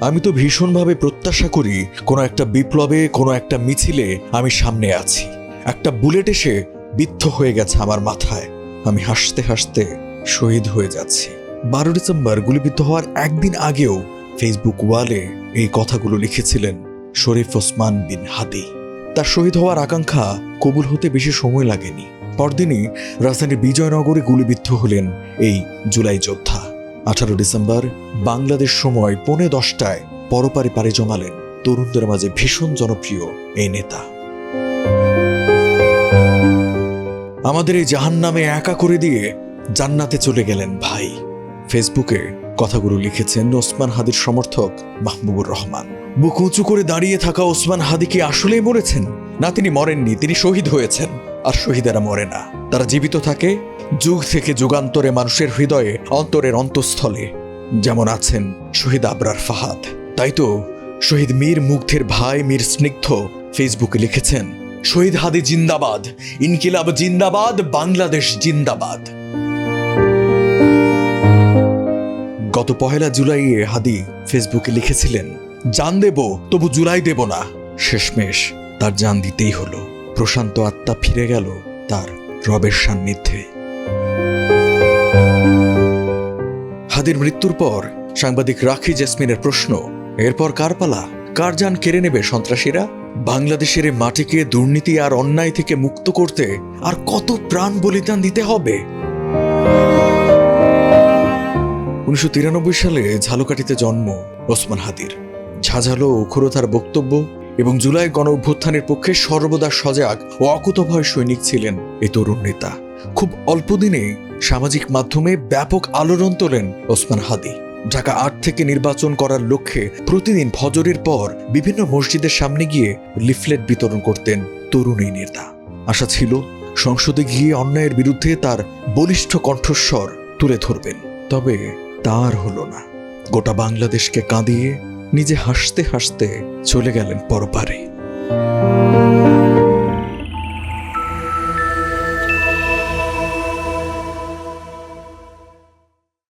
আমি তো ভীষণভাবে প্রত্যাশা করি কোনো একটা বিপ্লবে, কোনো একটা মিছিলে আমি সামনে আছি। একটা বুলেট এসে বিদ্ধ হয়ে গেছে আমার মাথায়। আমি হাসতে হাসতে শহীদ হয়ে যাচ্ছি। 12 ডিসেম্বর গুলিবিদ্ধ হওয়ার একদিন আগেও ফেসবুক ওয়ালে এই কথাগুলো লিখেছিলেন শরীফ ওসমান বিন হাদি। তার শহীদ হওয়ার আকাঙ্ক্ষা কবুল হতে বেশি সময় লাগেনি। পরদিনই রাজধানীর বিজয়নগরে গুলিবিদ্ধ হলেন এই জুলাই যোদ্ধা। 18 ডিসেম্বর বাংলাদেশ সময় 10:15 পরপারে পাড়ি জমালেন তরুণদের মাঝে ভীষণ জনপ্রিয় এই নেতা। আমাদের এই জাহান্নামে একা করে দিয়ে জান্নাতে চলে গেলেন ভাই। ফেসবুকে কথাগুলো লিখেছেন ওসমান হাদির সমর্থক মাহবুবুর রহমান। বুক উঁচু করে দাঁড়িয়ে থাকা ওসমান হাদি কি আসলেই মরেছেন? না, তিনি মরেননি, তিনি শহীদ হয়েছেন। আর শহীদেরা মরে না, তারা জীবিত থাকে যুগ থেকে যুগান্তরে মানুষের হৃদয়ে, অন্তরের অন্তঃস্থলে। যেমন আছেন শহীদ আবরার ফাহাদ। তাই তো শহীদ মীর মুগ্ধের ভাই মীর স্নিগ্ধ ফেসবুকে লিখেছেন, শহীদ হাদি জিন্দাবাদ, ইনকিলাব জিন্দাবাদ, বাংলাদেশ জিন্দাবাদ। গত 1 জুলাইয়ে হাদি ফেসবুকে লিখেছিলেন, জান দেব তবু জুলাই দেব না। শেষমেশ তার জান দিতেই হলো। প্রশান্ত আত্মা ফিরে গেল তার রবের সান্নিধ্যে। হাদির মৃত্যুর পর সাংবাদিক রাখি জেসমিনের প্রশ্ন, এরপর কার পালা? কার জান কেড়ে নেবে সন্ত্রাসীরা? বাংলাদেশের মাটিকে দুর্নীতি আর অন্যায় থেকে মুক্ত করতে আর কত প্রাণ বলিদান দিতে হবে? 1993 সালে ঝালকাঠিতে জন্ম ওসমান হাদির। ঝাঝালো অক্ষরতার বক্তব্য এবং জুলাই গণ অভ্যুত্থানের পক্ষে সর্বদা সজাগ ও অকুতভয় সৈনিক ছিলেন এই তরুণ নেতা। খুব অল্প দিনে সামাজিক মাধ্যমে ব্যাপক আলোড়ন তোলেন ওসমান হাদি। ঢাকা 8 থেকে নির্বাচন করার লক্ষ্যে প্রতিদিন ফজরের পর বিভিন্ন মসজিদের সামনে গিয়ে লিফলেট বিতরণ করতেন তরুণ এই নেতা। আশা ছিল সংসদে গিয়ে অন্যায়ের বিরুদ্ধে তার বলিষ্ঠ কণ্ঠস্বর তুলে ধরবেন। তবে তার হলো না। গোটা বাংলাদেশকে কাঁদিয়ে নিজে হাসতে হাসতে চলে গেলেন পরপারে।